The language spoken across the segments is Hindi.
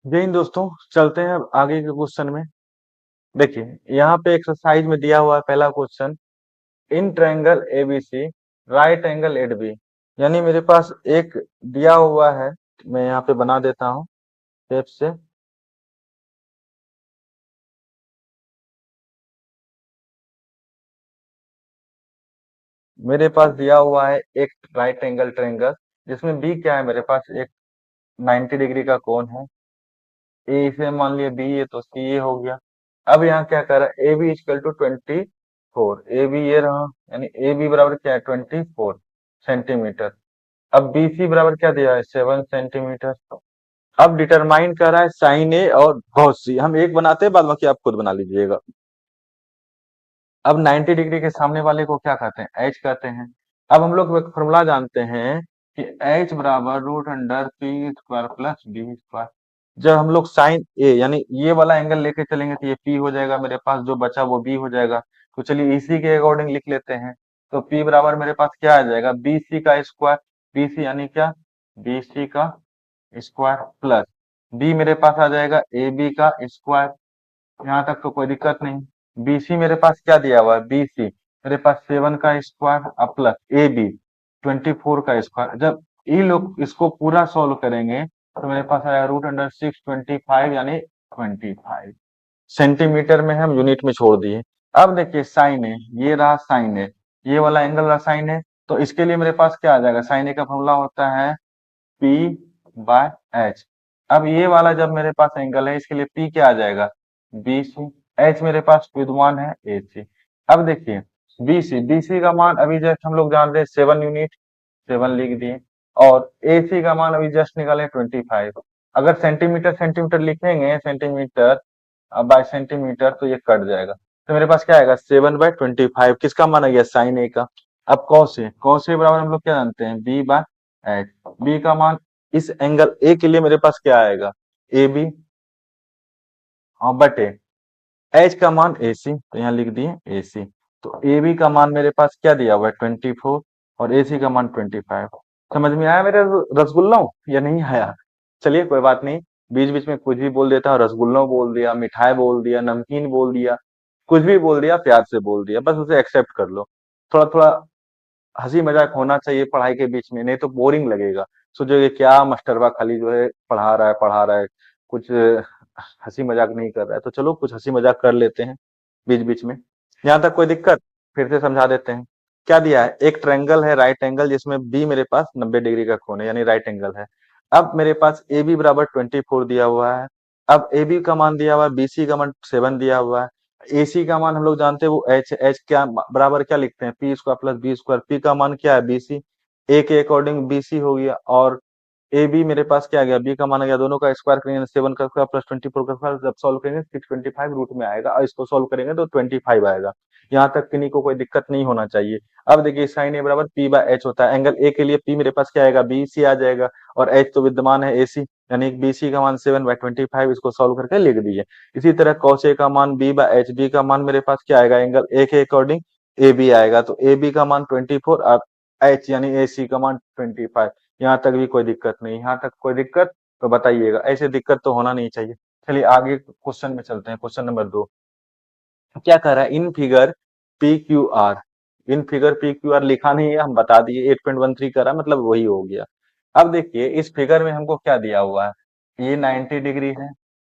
जय हिंद दोस्तों। चलते हैं अब आगे के क्वेश्चन में। देखिए यहाँ पे एक्सरसाइज में दिया हुआ है पहला क्वेश्चन। In triangle ABC right angle at B, यानी मेरे पास एक दिया हुआ है। मैं यहाँ पे बना देता हूँ टेप से। मेरे पास दिया हुआ है एक राइट एंगल ट्रायंगल जिसमें बी क्या है, मेरे पास एक 90 डिग्री का कोण है। ए इसे मान लिया बी, ये तो सी ए हो गया। अब यहाँ क्या कर रहा है, A B equal to 24। A B ये रहा, यानी ए बी बराबर क्या है 24 सेंटीमीटर। अब बी सी बराबर क्या दिया है 7 सेंटीमीटर। अब डिटरमाइन कर रहा है साइन ए और कॉस सी। हम एक बनाते हैं, बाद बाकी आप खुद बना लीजिएगा। अब 90 डिग्री के सामने वाले को क्या कहते हैं, एच कहते हैं। अब हम लोग एक फॉर्मूला जानते हैं कि एच बराबर root under P square plus B square. जब हम लोग साइन ए यानी ये वाला एंगल लेके चलेंगे तो ये पी हो जाएगा, मेरे पास जो बचा वो बी हो जाएगा। तो चलिए इसी के अकॉर्डिंग लिख लेते हैं। तो पी बराबर मेरे पास क्या आ जाएगा, बी सी का स्क्वायर। बी सी यानी क्या, बी सी का स्क्वायर प्लस बी मेरे पास आ जाएगा ए बी का स्क्वायर। यहाँ तक तो कोई दिक्कत नहीं। बीसी मेरे पास क्या दिया हुआ है, बीसी मेरे पास 7 का स्क्वायर अब प्लस ए बी 24 का स्क्वायर। जब ये लोग इसको पूरा सॉल्व करेंगे तो मेरे पास आएगा रूट अंडर 625 यानी 25 सेंटीमीटर में हम यूनिट में छोड़ दिए। अब देखिए साइन है, ये रहा साइन है, ये वाला एंगल रहा साइन है। तो इसके लिए मेरे पास क्या आ जाएगा, साइन ए का फॉर्मूला होता है पी बाय एच। अब ये वाला जब मेरे पास एंगल है इसके लिए पी क्या आ जाएगा, बी सी। एच मेरे पास विद्यमान है ए सी। अब देखिए बी सी, बी सी का मान अभी जस्ट हम लोग जान रहे हैं 7 यूनिट, 7 लिख दिए। और ए सी का मान अभी जस्ट निकाले 25। अगर सेंटीमीटर सेंटीमीटर लिखेंगे, सेंटीमीटर बाय सेंटीमीटर, तो ये कट जाएगा। तो मेरे पास क्या आएगा 7/25। किसका मान आ गया, साइन ए का। अब कॉस ए, कॉस ए बराबर हम लोग क्या जानते हैं, बी बाय एच। बी का मान इस एंगल ए के लिए मेरे पास क्या आएगा, ए बी, हाँ बटे एच का मान ए सी, तो यहाँ लिख दिए ए सी। तो ए बी का मान मेरे पास क्या दिया हुआ है 24 और ए सी का मान 25। समझ में आया मेरे रसगुल्लों या नहीं आया। चलिए कोई बात नहीं, बीच बीच में कुछ भी बोल देता हूँ, रसगुल्लों बोल दिया, मिठाई बोल दिया, नमकीन बोल दिया, कुछ भी बोल दिया, प्यार से बोल दिया, बस उसे एक्सेप्ट कर लो। थोड़ा थोड़ा हंसी मजाक होना चाहिए पढ़ाई के बीच में, नहीं तो बोरिंग लगेगा। सोचोगे क्या मास्टरवा खाली जो है पढ़ा रहा है, कुछ हंसी मजाक नहीं कर रहा है। तो चलो कुछ हंसी मजाक कर लेते हैं बीच बीच में। यहाँ तक कोई दिक्कत, फिर से समझा देते हैं। क्या दिया है, एक ट्रायंगल है राइट एंगल जिसमें बी मेरे पास 90 डिग्री का कोण है यानी राइट एंगल है। अब मेरे पास ए बी बराबर 24 दिया हुआ है। अब ए बी का मान दिया हुआ है, बी सी का मान 7 दिया हुआ है। ए सी का मान हम लोग जानते हैं वो एच, एच क्या बराबर क्या लिखते हैं, P square plus B square. P का मान क्या है, बी सी। ए के अकॉर्डिंग बी सी हो गया। और ए बी मेरे पास क्या आ गया, बी का मान आ गया, दोनों का स्क्वायर करेंगे 7 का स्क्वायर प्लस 24 का स्क्वायर, जब सॉल्व करेंगे 625 रूट में आएगा और इसको सॉल्व करेंगे तो 25 आएगा। यहाँ तक किन्हीं को कोई दिक्कत नहीं होना चाहिए। अब देखिए साइन ए बराबर पी बाय एच होता है। एंगल ए के लिए पी मेरे पास क्या आएगा, बी सी आ जाएगा। और एच तो विद्यमान है ए सी, यानी बी सी का मान 7/25, इसको सॉल्व करके लिख दिए। इसी तरह कॉस ए का मान बी बाय एच, बी का मान मेरे पास क्या आएगा, एंगल ए के अकॉर्डिंग ए बी आएगा, तो ए बी का मान 24 और एच यानी ए सी का मान 25। यहाँ तक भी कोई दिक्कत नहीं, यहाँ तक कोई दिक्कत तो बताइएगा, ऐसे दिक्कत तो होना नहीं चाहिए। चलिए आगे क्वेश्चन में चलते हैं। क्वेश्चन नंबर 2 क्या कह रहा है, in figure P Q R. In figure P Q R लिखा नहीं है, हम बता दिए 8.13 कर रहा है, मतलब वही हो गया। अब देखिए इस फिगर में हमको क्या दिया हुआ है, ये 90 डिग्री है।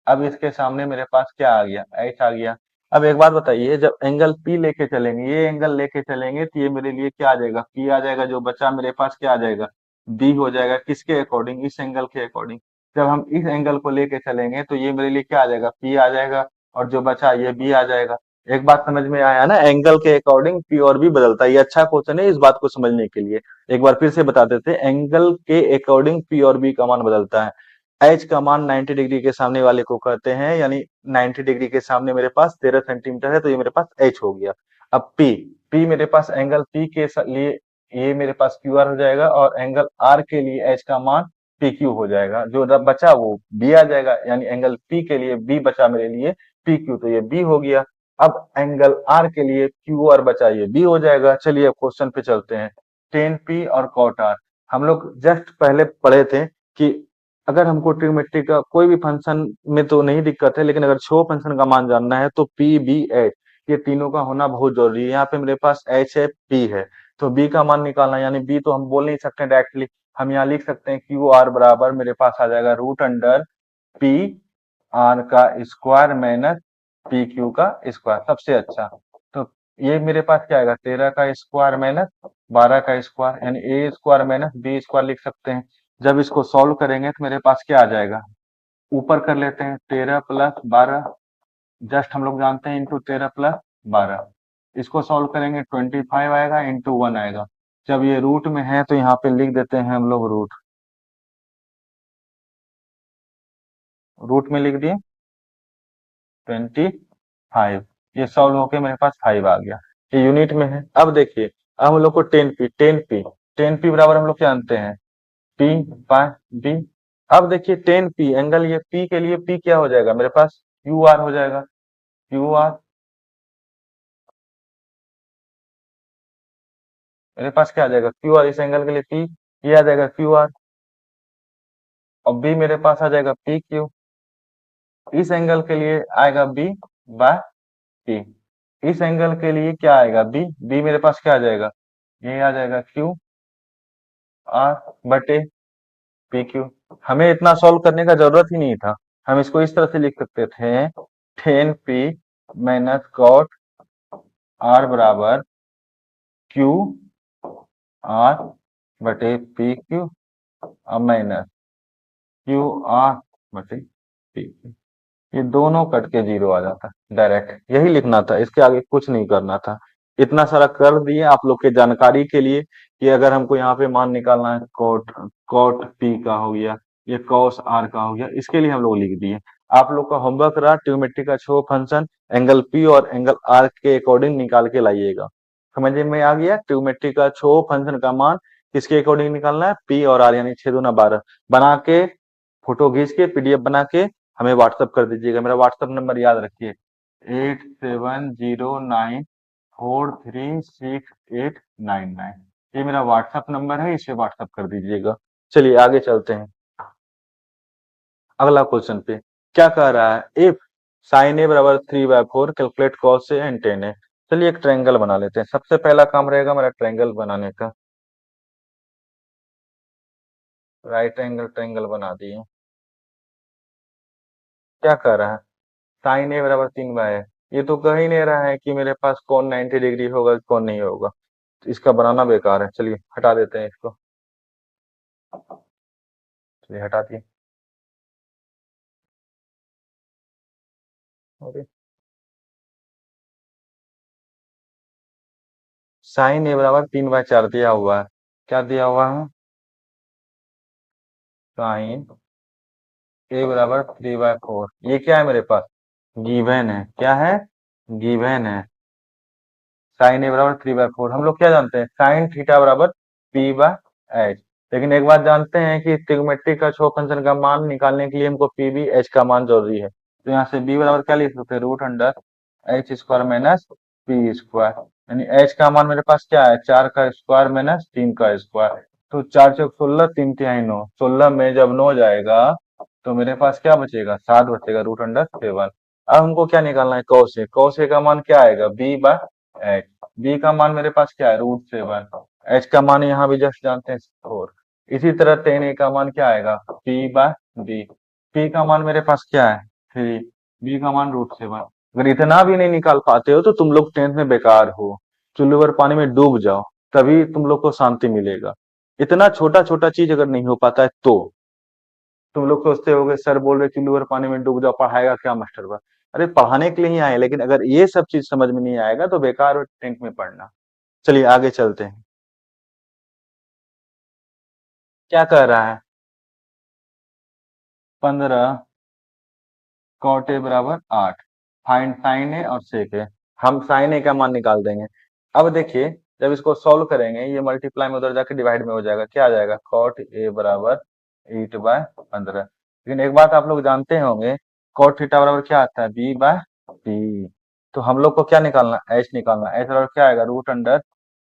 अब इसके सामने मेरे पास क्या आ गया, एच आ गया। अब एक बात बताइए, जब एंगल पी लेके चलेंगे, ये एंगल लेके चलेंगे तो ये मेरे लिए क्या आ जाएगा, पी आ जाएगा। जो बचा मेरे पास क्या आ जाएगा, बी हो जाएगा। किसके अकॉर्डिंग, इस एंगल के अकॉर्डिंग। जब हम इस एंगल को लेके चलेंगे तो ये मेरे लिए क्या आ जाएगा, पी आ जाएगा। और जो बचा ये बी आ जाएगा। एक बात समझ में आया ना, एंगल के अकॉर्डिंग पी और बी बदलता है। ये अच्छा क्वेश्चन है इस बात को समझने के लिए। एक बार फिर से बता देते हैं, एंगल के अकॉर्डिंग पी और बी का मान बदलता है। एच का मान 90 डिग्री के सामने वाले को कहते हैं, यानी 90 डिग्री के सामने मेरे पास 13 सेंटीमीटर है, तो ये मेरे पास एच हो गया। अब पी, पी मेरे पास एंगल पी के लिए ये मेरे पास क्यू आर हो जाएगा, और एंगल आर के लिए एच का मान पी क्यू हो जाएगा। जो बचा वो बी आ जाएगा, यानी एंगल पी के लिए बी बचा मेरे लिए पी क्यू, तो ये बी हो गया। अब एंगल आर के लिए क्यू आर बचा, ये बी हो जाएगा। चलिए अब क्वेश्चन पे चलते हैं। टेन पी और कॉट आर, हम लोग जस्ट पहले पढ़े थे कि अगर हमको ट्रिग्नोमेट्री का कोई भी फंक्शन में तो नहीं दिक्कत है, लेकिन अगर छो फंक्शन का मान जानना है तो पी बी एच ये तीनों का होना बहुत जरूरी है। यहाँ पे मेरे पास एच है, पी है, तो बी का मान निकालना, यानी बी तो हम बोल नहीं सकते डायरेक्टली, हम यहाँ लिख सकते हैं क्यू आर बराबर मेरे पास आ जाएगा रूट अंडर पी आर का स्क्वायर माइनस पी क्यू का स्क्वायर, सबसे अच्छा। तो ये मेरे पास क्या आएगा, 13 का स्क्वायर माइनस 12 का स्क्वायर, यानी ए स्क्वायर माइनस बी स्क्वायर लिख सकते हैं। जब इसको सॉल्व करेंगे तो मेरे पास क्या आ जाएगा, ऊपर कर लेते हैं 13 प्लस 12, जस्ट हम लोग जानते हैं इंटू 13 प्लस 12। इसको सॉल्व करेंगे 25 आएगा इंटू 1 आएगा। जब ये रूट में है तो यहाँ पे लिख देते हैं हम लोग रूट, रूट में लिख दिए 25। ये सॉल्व होके मेरे पास 5 आ गया, ये यूनिट में है। अब देखिए, अब हम लोग को 10 पी बराबर हम लोग जानते हैं पी बाय बी। अब देखिए 10 पी एंगल, ये पी के लिए पी क्या हो जाएगा मेरे पास, क्यू आर हो जाएगा, क्यू आर। मेरे पास क्या आ जाएगा, क्यू आर, इस एंगल के लिए पी, ये आ जाएगा क्यू आर, और बी मेरे पास आ जाएगा पी क्यू, इस एंगल के लिए आएगा बी बाय पी, इस एंगल के लिए क्या आएगा बी, बी मेरे पास क्या आ जाएगा, ये आ जाएगा क्यू आर बटे पी क्यू। हमें इतना सॉल्व करने का जरूरत ही नहीं था, हम इसको इस तरह से लिख सकते थे 10 पी माइनस कॉट आर बराबर क्यू आर बटे P Q minus Q R बटे पी क्यू। ये दोनों कट के जीरो आ जाता है, डायरेक्ट यही लिखना था, इसके आगे कुछ नहीं करना था। इतना सारा कर दिए आप लोग के जानकारी के लिए कि अगर हमको यहाँ पे मान निकालना है कोट कोट पी का हो गया, ये कॉस आर का हो गया, इसके लिए हम लोग लिख दिए। आप लोग का होमवर्क रहा ट्रिग्नोमेट्री का छो फंक्शन एंगल पी और एंगल आर के अकॉर्डिंग निकाल के लाइएगा। समझ में आ गया, ट्रिग्नोमेट्री का छो फंक्शन का मान किसके अकॉर्डिंग निकालना है, पी और आर, यानी 6 दूना 12 बना के, फोटो खींच के पीडीएफ बना के हमें व्हाट्सअप कर दीजिएगा। मेरा व्हाट्सअप नंबर याद रखिए 8709436899, ये मेरा व्हाट्सअप नंबर है, इसे व्हाट्सअप कर दीजिएगा। चलिए आगे चलते हैं अगला क्वेश्चन पे। क्या कह रहा है, इफ साइन ए बराबर 3/4 calculate cos A and tan A. चलिए एक ट्रायंगल बना लेते हैं, सबसे पहला काम रहेगा मेरा ट्रायंगल बनाने का। राइट एंगल ट्रायंगल बना दिए। क्या कह रहा है, साइन ए बराबर 3/, ये तो कह ही नहीं रहा है कि मेरे पास कौन 90 डिग्री होगा कौन नहीं होगा, तो इसका बनाना बेकार है। चलिए हटा देते हैं इसको, चलिए हटा दिए। ओके, साइन ए बराबर 3/4 दिया हुआ है। क्या दिया हुआ है, साइन ए बराबर 3/4, ये क्या है मेरे पास, गिवन है। क्या है, गिवन है। साइन ए बराबर 3/4, हम लोग क्या जानते हैं, साइन थीटा बराबर पी बाय एच। लेकिन एक बात जानते हैं कि ट्रिग्नोमेट्री का छो फंक्शन का मान निकालने के लिए हमको पी बी एच का मान जरूरी है। तो यहाँ से बी बराबर क्या लिख सकते हैं, root under H square minus P square, यानी एच का मान मेरे पास क्या है, 4 का स्क्वायर माइनस 3 का स्क्वायर। तो 4 चौक 16, 3 तिहाई 9, 16 में जब 9 जाएगा तो मेरे पास क्या बचेगा, 7 बचेगा, रूट अंडर 7। अब हमको क्या निकालना है, कॉस ए, कॉस ए का मान क्या आएगा, बी बाय एच। बी का मान मेरे पास क्या है, रूट 7। एच का मान यहाँ भी जस्ट जानते हैं 4। इसी तरह टेन ए का मान क्या आएगा, पी बाय बी। पी का मान मेरे पास क्या है, 3, बी का मान रूट 7। अगर इतना भी नहीं निकाल पाते हो तो तुम लोग 10th में बेकार हो, चुल्लू भर पानी में डूब जाओ, तभी तुम लोग को शांति मिलेगा। इतना छोटा छोटा चीज अगर नहीं हो पाता है तो तुम लोग सोचते होगे सर बोल रहे चुल्लू भर पानी में डूब जाओ, पढ़ाएगा क्या मास्टर बा। अरे पढ़ाने के लिए ही आए, लेकिन अगर ये सब चीज समझ में नहीं आएगा तो बेकार हो 10th में पढ़ना। चलिए आगे चलते हैं। क्या कह रहा है, 15 कॉट ए बराबर 8, फाइंड साइन ए और सेक ए। हम साइन ए का मान निकाल देंगे। अब देखिए, जब इसको सॉल्व करेंगे ये मल्टीप्लाई में उधर जाके डिवाइड में हो जाएगा, क्या आ जाएगा, कॉट ए बराबर 8/15। लेकिन एक बात आप लोग जानते होंगे, कॉट थीटा बराबर क्या आता है, बी बाय बी। तो हम लोग को क्या निकालना, एच निकालना, एच बराबर क्या आएगा, root under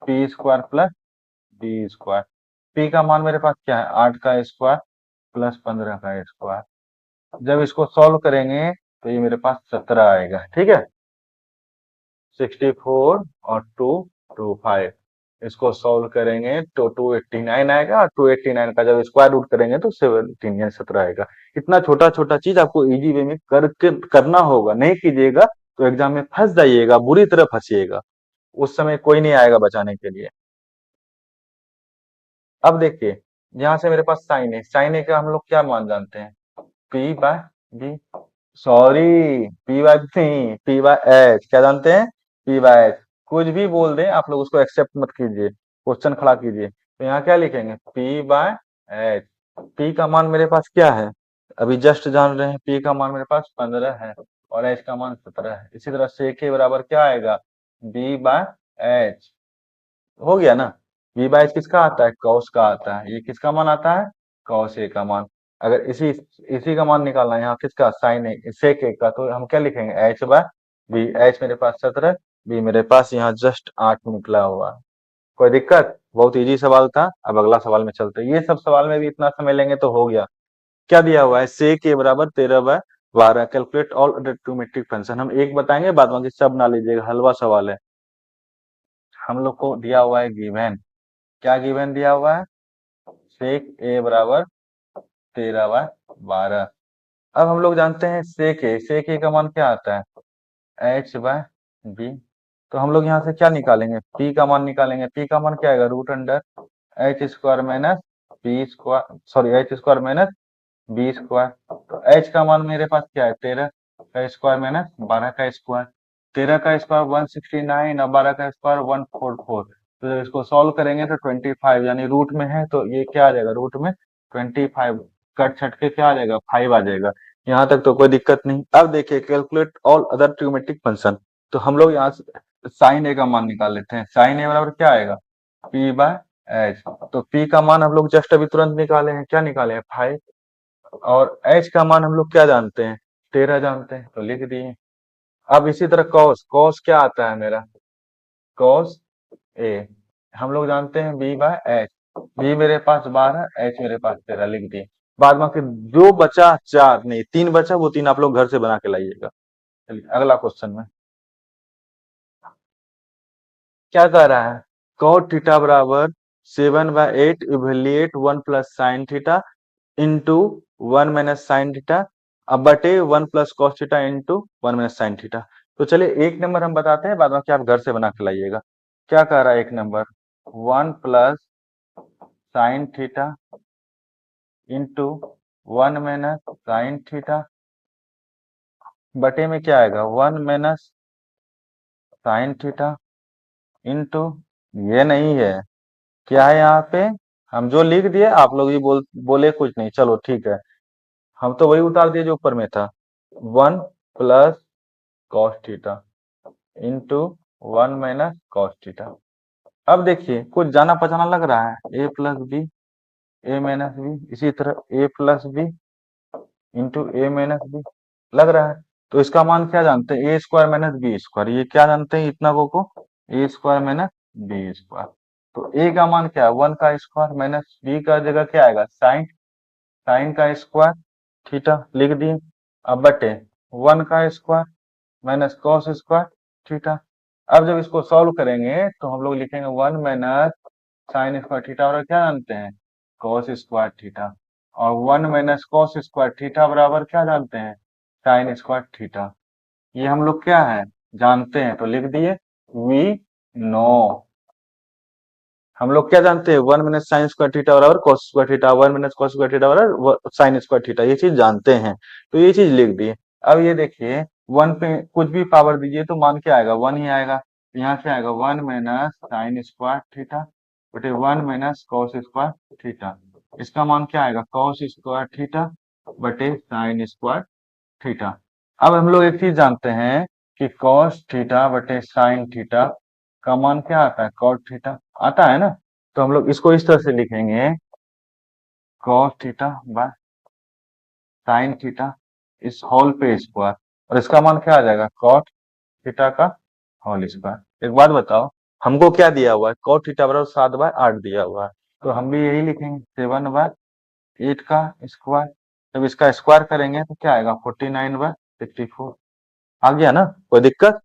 P square plus B square. P का मान मेरे पास क्या है, 8 का स्क्वायर प्लस 15 का स्क्वायर। जब इसको सॉल्व करेंगे तो ये मेरे पास 17 आएगा, ठीक है। 64 और 225, इसको सॉल्व करेंगे तो 289 आएगा। 289 का जब स्क्वायर रूट करेंगे तो 17 या 17 आएगा। इतना छोटा छोटा चीज आपको इजी वे में करके करना होगा, नहीं कीजिएगा तो एग्जाम में फंस जाइएगा, बुरी तरह फंसिएगा, उस समय कोई नहीं आएगा बचाने के लिए। अब देखिए, यहाँ से मेरे पास साइन है, साइन ए का हम लोग क्या मान जानते हैं, P by B, sorry P by नहीं, पी बाय एच, क्या जानते हैं, पी बाय एच। कुछ भी बोल दें आप लोग उसको एक्सेप्ट मत कीजिए, क्वेश्चन खड़ा कीजिए। तो यहाँ क्या लिखेंगे, पी बाय एच। पी का मान मेरे पास क्या है, अभी जस्ट जान रहे हैं, पी का मान मेरे पास 15 है और एच का मान 17 है। इसी तरह से के बराबर क्या आएगा, बी बाय एच, हो गया ना। बी बाय एच किसका आता है, कॉस का आता है। ये किसका मान आता है, कॉस ए का मान। अगर इसी इसी का मान निकालना है यहाँ किसका, साइन ए सेक ए का, तो हम क्या लिखेंगे, एच बाय बी। एच मेरे पास 17, बी मेरे पास यहाँ जस्ट 8 निकला हुआ है। कोई दिक्कत, बहुत इजी सवाल था। अब अगला सवाल में चलते हैं, ये सब सवाल में भी इतना समय लेंगे तो हो गया। क्या दिया हुआ है, सेक ए बराबर 13/12, calculate all other trigonometric function. हम एक बताएंगे, बाद बाकी सब ना लीजिएगा, हलवा सवाल है। हम लोग को दिया हुआ है गिवन, क्या गिवन दिया हुआ है, सेक ए बराबर 13/12। अब हम लोग जानते हैं सेक ए का मान क्या आता है, एच बाय बी। तो हम लोग यहाँ से क्या निकालेंगे, पी का मान निकालेंगे। पी का मान क्या आएगा, root under H square minus B square, sorry H square minus B square. तो एच का मान मेरे पास क्या है, 13 का स्क्वायर माइनस 12 का स्क्वायर। 13 का स्क्वायर 169 और 12 का स्क्वायर 144। तो जब इसको सॉल्व करेंगे तो 25, यानी रूट में है तो ये क्या आ जाएगा, रूट में 25 कट छट के क्या आ जाएगा, 5 आ जाएगा। यहाँ तक तो कोई दिक्कत नहीं। अब देखिए, calculate all other trigonometric function. तो हम लोग यहाँ से साइन ए का मान निकाल लेते हैं। साइन ए बराबर क्या आएगा, पी बाय एच। तो पी का मान हम लोग जस्ट अभी तुरंत निकाले हैं, क्या निकाले हैं, 5। और एच का मान हम लोग क्या जानते हैं, 13 जानते हैं, तो लिख दिए। अब इसी तरह कॉस, कॉस क्या आता है मेरा, कॉस ए हम लोग जानते हैं बी बाय एच। बी मेरे पास 12, एच मेरे पास 13, लिख दिए। बाद बाकी जो बचा, चार नहीं 3 बचा, वो 3 आप लोग घर से बना के लाइएगा। चलिए अगला क्वेश्चन में क्या कह रहा है, कॉट थीटा बराबर 7/8 evaluate 1 plus sine theta into 1 minus sine theta, अब बटे 1 plus cos theta into 1 minus sine theta. तो चलिए एक नंबर हम बताते हैं, बाद में आप घर से बना के लाइएगा। क्या कह रहा है एक number, 1 plus sine theta into 1 minus sine theta बटे में क्या आएगा, 1 माइनस साइन थीटा इंटू, ये नहीं है, क्या है यहाँ पे, हम जो लिख दिए आप लोग ये बोले कुछ नहीं, चलो ठीक है। हम तो वही उतार दिए जो ऊपर में था, 1 plus cos theta into 1 minus cos theta. अब देखिए कुछ जाना पहचाना लग रहा है, ए प्लस बी, ए माइनस बी, इसी तरह ए plus B into A minus B, लग रहा है। तो इसका मान क्या जानते हैं, ए स्क्वायर माइनस बी स्क्वायर। ये क्या जानते हैं इतना को ए स्क्वायर माइनस बी स्क्वायर। तो ए का मान क्या है, 1 का स्क्वायर माइनस बी का जगह क्या आएगा, साइन, साइन का स्क्वायर थीटा, लिख दिए। अब बटे 1 का square minus cos square theta. अब जब इसको सॉल्व करेंगे तो हम लोग लिखेंगे 1 माइनस साइन स्क्वायर थीटा, और क्या जानते हैं, कॉस स्क्वायर थीटा। और 1 माइनस कॉस स्क्वायर थीटा बराबर क्या जानते हैं, साइन स्क्वायर थीटा। ये हम लोग क्या है, जानते हैं, तो लिख दिए वी नो। हम लोग क्या जानते हैं, 1 माइनस साइन स्क्वायर थीटा बराबर cos square theta, 1 minus cos square theta बराबर साइन स्क्वायर थीटा, ये चीज जानते हैं। तो ये चीज लिख दिए। अब ये देखिए, 1 पे कुछ भी पावर दीजिए तो मान क्या आएगा, 1 ही आएगा। तो यहाँ क्या आएगा, 1 माइनस साइन स्क्वायर थीटा बटे 1 माइनस कॉस स्क्वायर थीटा। इसका मान क्या आएगा, कॉस स्क्वायर थीटा बटे साइन स्क्वायर थीटा। अब हम लोग एक चीज जानते हैं कि कॉस थीटा बटे साइन थीटा का मान क्या आता है, कॉट थीटा आता है ना। तो हम लोग इसको इस तरह से लिखेंगे, cos theta by sine theta इस होल पे स्क्वायर, और इसका मान क्या आ जाएगा, कॉट थीटा का होल स्क्वायर। एक बात बताओ, हमको क्या दिया हुआ है, कॉट थीटा बराबर 7/8 दिया हुआ है, तो हम भी यही लिखेंगे 7/8 8 का स्क्वायर। जब इसका स्क्वायर करेंगे तो क्या आएगा 49/64। आ गया ना, कोई दिक्कत?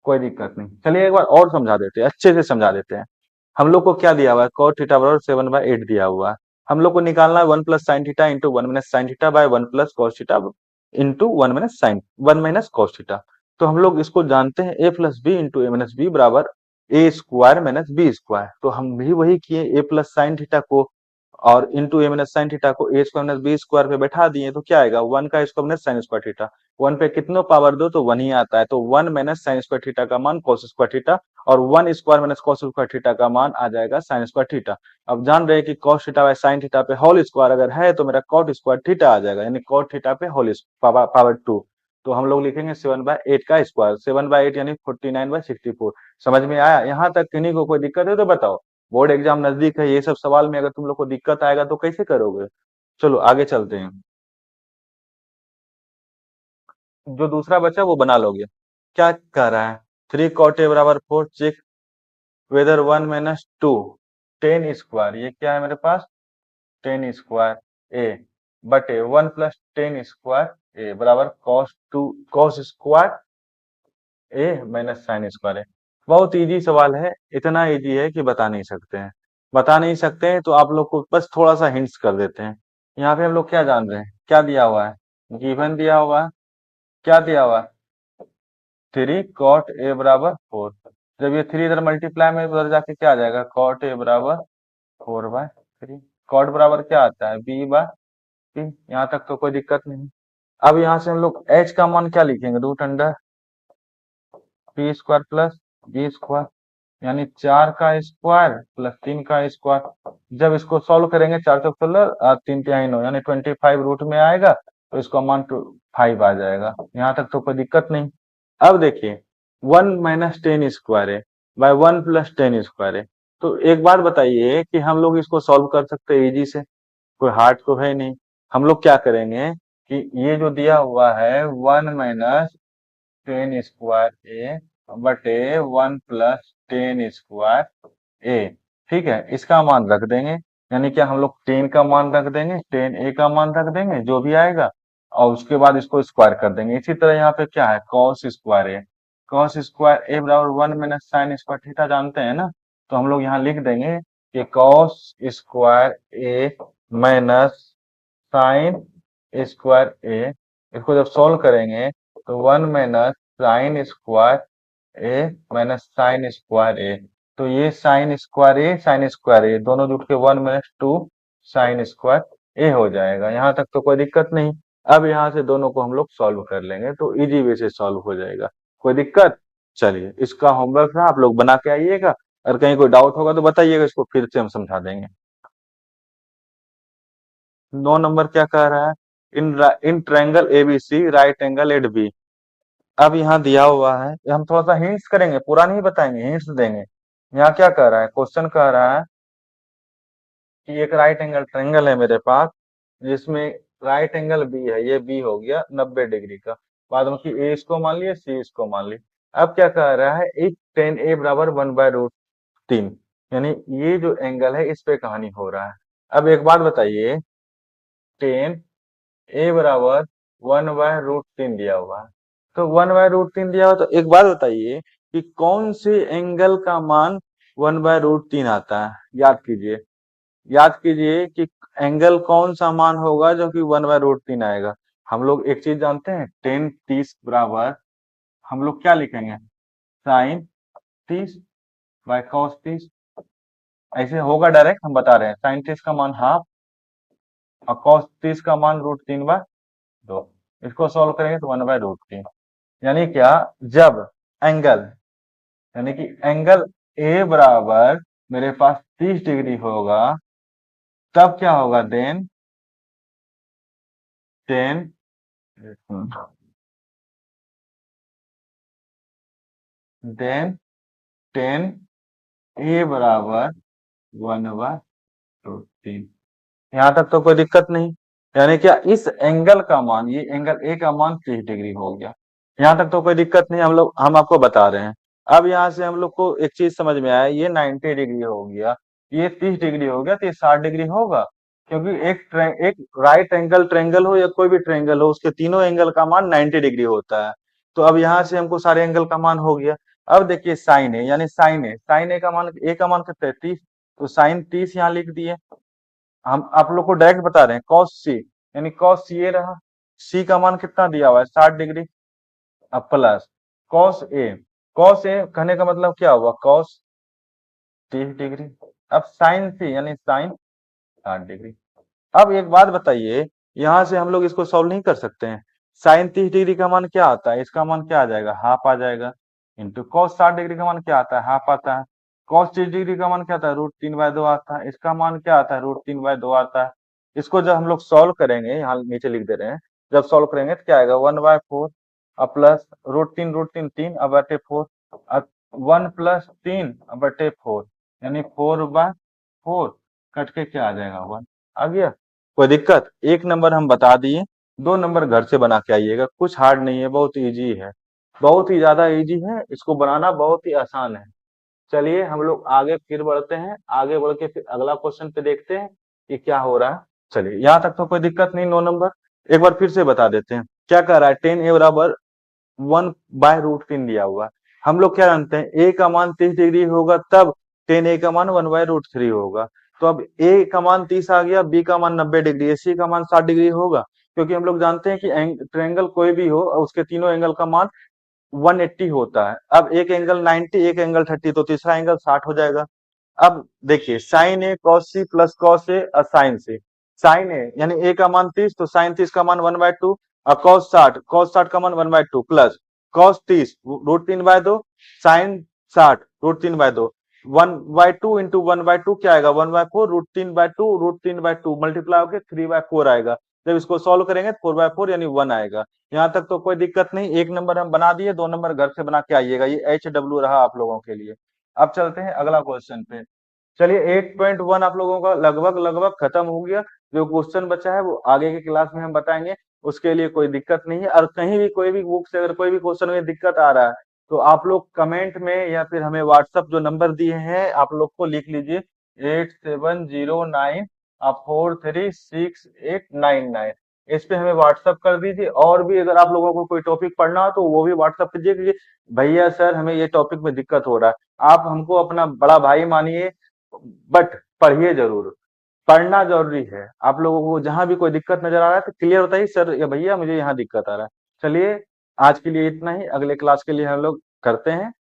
कोई दिक्कत नहीं। चलिए एक बार और समझा देते हैं, अच्छे से समझा देते हैं। हम लोग को क्या दिया हुआ है, cot थीटा बराबर 7/8 दिया हुआ है। हम लोग को निकालना है 1 plus sine theta into 1 minus sine theta by 1 plus cos theta into 1 minus cos theta. तो हम लोग इसको जानते हैं a plus B into A minus B बराबर A square minus B square. तो हम भी वही किए, ए प्लस साइन थीटा को और into A minus sine theta को ए स्क्वायर माइनस बी स्क्वायर पे बैठा दिए, तो क्या आएगा 1 का square minus sine square theta. 1 पे कितनों पावर दो तो 1 ही आता है, तो 1 माइनस साइन स्क्वायर थीटा का मान कॉस स्क्वायर थीटा, और 1 square minus cos square theta का मान आ जाएगा साइन स्क्वायर थीटा। अब जान रहे हैं कि cos theta by sine theta पे होल स्क्वायर अगर है तो मेरा कॉट स्क्वायर थीटा आ जाएगा, यानी कॉट थीटा पे होल पावर 2। तो हम लोग लिखेंगे 7/8 का स्क्वायर, 7/8 यानी 49/64। समझ में आया? यहाँ तक किन्हीं को कोई दिक्कत है तो बताओ। बोर्ड एग्जाम नजदीक है, ये सब सवाल में अगर तुम लोग को दिक्कत आएगा तो कैसे करोगे? चलो आगे चलते हैं। जो दूसरा बचा वो बना लोगे। क्या कह रहा है, 3 cot a बराबर 4, चेक वेदर 1 - 2 10 स्क्वायर, ये क्या है मेरे पास 10 स्क्वायर ए बटे 1 प्लस 10 स्क्वायर ए बराबर कॉस स्क्वायर ए माइनस साइन स्क्वायर ए। बहुत इजी सवाल है, इतना इजी है कि बता नहीं सकते हैं। बता नहीं सकते हैं तो आप लोग को बस थोड़ा सा हिंट्स कर देते हैं। यहाँ पे हम लोग क्या जान रहे हैं, क्या दिया हुआ है, गिवन दिया हुआ है। क्या दिया हुआ है 3 cot a बराबर 4। जब ये 3 इधर मल्टीप्लाई में उधर जाके क्या आ जाएगा cot a बराबर 4/3। कॉट बराबर क्या आता है b/3। यहाँ तक तो कोई दिक्कत नहीं। अब यहाँ से हम लोग h का मान क्या लिखेंगे, root under p square plus b square, यानी 4 का स्क्वायर प्लस 3 का स्क्वायर। जब इसको सॉल्व करेंगे 4 × 16 3 × 9 यानी 25 रूट में आएगा, तो इसका मान 5 आ जाएगा। यहाँ तक तो कोई दिक्कत नहीं। अब देखिए 1 - 10 स्क्वायर है बाय 1 + 10 स्क्वायर है। तो एक बात बताइए कि हम लोग इसको सॉल्व कर सकते हैं इजी से, कोई हार्ड तो है नहीं। हम लोग क्या करेंगे कि ये जो दिया हुआ है 1 - 10 स्क्वायर ए बटे 1 + 10 स्क्वायर ए, ठीक है, इसका मान रख देंगे। यानी क्या हम लोग 10 का मान रख देंगे, 10 a का मान रख देंगे जो भी आएगा, और उसके बाद इसको स्क्वायर कर देंगे। इसी तरह यहाँ पे क्या है कॉस स्क्वायर ए, कॉस स्क्वायर ए बराबर 1 माइनस साइन स्क्वायर थीटा जानते हैं ना। तो हम लोग यहाँ लिख देंगे कि कॉस स्क्वायर ए माइनस साइन स्क्वायर ए, इसको जब सॉल्व करेंगे तो 1 माइनस साइन स्क्वायर ए माइनस साइन स्क्वायर ए। तो ये साइन स्क्वायर ए दोनों जुट के 1 - 2 साइन स्क्वायर ए हो जाएगा। यहाँ तक तो कोई दिक्कत नहीं। अब यहाँ से दोनों को हम लोग सॉल्व कर लेंगे तो इजी वे से सॉल्व हो जाएगा, कोई दिक्कत? चलिए इसका होमवर्क है, आप लोग बना के आइएगा। अगर कहीं कोई डाउट होगा तो बताइएगा, इसको फिर से हम समझा देंगे। 9 नंबर क्या कह रहा है, in triangle ABC right angle at B. अब यहाँ दिया हुआ है, हम थोड़ा सा हिंट्स करेंगे, पूरा नहीं बताएंगे, हिंट्स देंगे। यहाँ क्या कह रहा है, क्वेश्चन कह रहा है कि एक राइट एंगल ट्रायंगल है मेरे पास, जिसमें राइट एंगल बी है, ये बी हो गया 90 डिग्री का। बाद में कि ए इसको मान लिया, सी इसको मान लिया। अब क्या कह रहा है, एक टेन ए बराबर 1/√3, यानी ये जो एंगल है इस पे कहानी हो रहा है। अब एक बात बताइए, टेन ए बराबर 1/√3 दिया हुआ है, तो 1/√3 दिया हुआ, तो एक बात बताइए कि कौन से एंगल का मान 1/√3 आता है, याद कीजिए। याद कीजिए कि एंगल कौन सा मान होगा जो कि 1/√3 आएगा। हम लोग एक चीज जानते हैं, टेन 30 बराबर हम लोग क्या लिखेंगे, साइन 30 बाय कॉस 30। ऐसे होगा डायरेक्ट, हम बता रहे हैं साइन 30 का मान हाफ और कॉस 30 का मान √3/2। इसको सॉल्व करेंगे तो 1/√3। यानी क्या, जब एंगल, यानी कि एंगल ए बराबर मेरे पास 30 डिग्री होगा, तब क्या होगा, देन टेन देन टेन ए बराबर 1/√3। यहाँ तक तो कोई दिक्कत नहीं। यानी क्या इस एंगल का मान, ये एंगल ए का मान 30 डिग्री हो गया। यहाँ तक तो कोई दिक्कत नहीं, हम आपको बता रहे हैं। अब यहाँ से हम लोग को एक चीज समझ में आया, ये 90 डिग्री हो गया, ये 30 डिग्री हो गया, तो ये 60 डिग्री होगा। क्योंकि एक राइट एंगल ट्रेंगल हो या कोई भी ट्रेंगल हो, उसके तीनों एंगल का मान 90 डिग्री होता है। तो अब यहाँ से हमको सारे एंगल का मान हो गया। अब देखिए साइन ए, यानी साइन ए का मान, ए का मान कितना है 30, तो साइन 30 यहाँ लिख दिए। हम आप लोग को डायरेक्ट बता रहे हैं कॉस सी, यानी कॉस सी ए रहा। सी का मान कितना दिया हुआ है 60 डिग्री। अब प्लस कॉस ए कहने का मतलब क्या हुआ, कॉस 30 डिग्री। अब साइन सी यानी साइन 60 डिग्री। अब एक बात बताइए, यहां से हम लोग इसको सॉल्व नहीं कर सकते हैं। साइन 30 डिग्री का मान क्या आता है, इसका मान क्या आ जाएगा, हाफ आ जाएगा। इंटू कॉस 60 डिग्री का मान क्या आता है, हाफ आता है। कॉस 30 डिग्री का मान क्या आता है, √3/2 आता है। इसका मान क्या आता है, √3/2 आता है। इसको जब हम लोग सॉल्व करेंगे, यहाँ नीचे लिख दे रहे हैं, जब सॉल्व करेंगे तो क्या आएगा, 1/4 अब प्लस √3 3 अब बटे 4, अब 1 + 3 अब बटे 4, यानी 4/4 कट के क्या आ जाएगा, 1 आ गया। कोई दिक्कत, एक नंबर हम बता दिए, 2 नंबर घर से बना के आइएगा। कुछ हार्ड नहीं है, बहुत इजी है, बहुत ही ज्यादा इजी है, इसको बनाना बहुत ही आसान है। चलिए हम लोग आगे फिर बढ़ते हैं, आगे बढ़ के फिर अगला क्वेश्चन पे देखते हैं कि क्या हो रहा है। चलिए यहाँ तक तो कोई दिक्कत नहीं, 9 नंबर एक बार फिर से बता देते हैं। क्या कह रहा है, 10a बराबर 1/√3 दिया हुआ है। हम लोग क्या जानते हैं, ए का मान 30 डिग्री होगा तब 10a का मान 1/√3 होगा। तो अब ए का मान 30 आ गया, बी का मान 90 डिग्री, सी का मान 60 डिग्री होगा। क्योंकि हम लोग जानते हैं कि ट्रायंगल कोई भी हो और उसके तीनों एंगल का मान 180 होता है। अब एक एंगल 90, एक एंगल 30, तो तीसरा एंगल 60 हो जाएगा। अब देखिए sign A cos C plus cos A और साइन सी। साइन ए यानी ए का मान 30, तो साइन 30 का मान 1/2, और कॉस 60 का मान 1/2 प्लस कॉस 30 √3/2, साइन 60 √3/2, 1/2 इंटू 1/2 क्या आएगा, 1/4, √3/2 मल्टीप्लाई होकर 3/4 आएगा। जब इसको सॉल्व करेंगे तो 4/4 यानी 1 आएगा। यहाँ तक तो कोई दिक्कत नहीं, एक नंबर हम बना दिए, 2 नंबर घर से बना के आइएगा। ये HW रहा आप लोगों के लिए। अब चलते हैं अगला क्वेश्चन पे। चलिए 8.1 आप लोगों का लगभग लगभग खत्म हो गया। जो क्वेश्चन बचा है वो आगे की क्लास में हम बताएंगे, उसके लिए कोई दिक्कत नहीं है। और कहीं भी कोई भी बुक से अगर कोई भी क्वेश्चन में दिक्कत आ रहा है तो आप लोग कमेंट में या फिर हमें व्हाट्सअप जो नंबर दिए हैं आप लोग को लिख लीजिए, 8709436899। इस पे हमें व्हाट्सअप कर दीजिए। और भी अगर आप लोगों को कोई टॉपिक पढ़ना हो तो वो भी व्हाट्सअप कीजिए कि भैया सर हमें ये टॉपिक में दिक्कत हो रहा है। आप हमको अपना बड़ा भाई मानिए, बट पढ़िए जरूर, पढ़ना जरूरी है। आप लोगों को जहां भी कोई दिक्कत नजर आ रहा है तो क्लियर बताइए, सर या भैया मुझे यहाँ दिक्कत आ रहा है। चलिए आज के लिए इतना ही, अगले क्लास के लिए हम लोग करते हैं।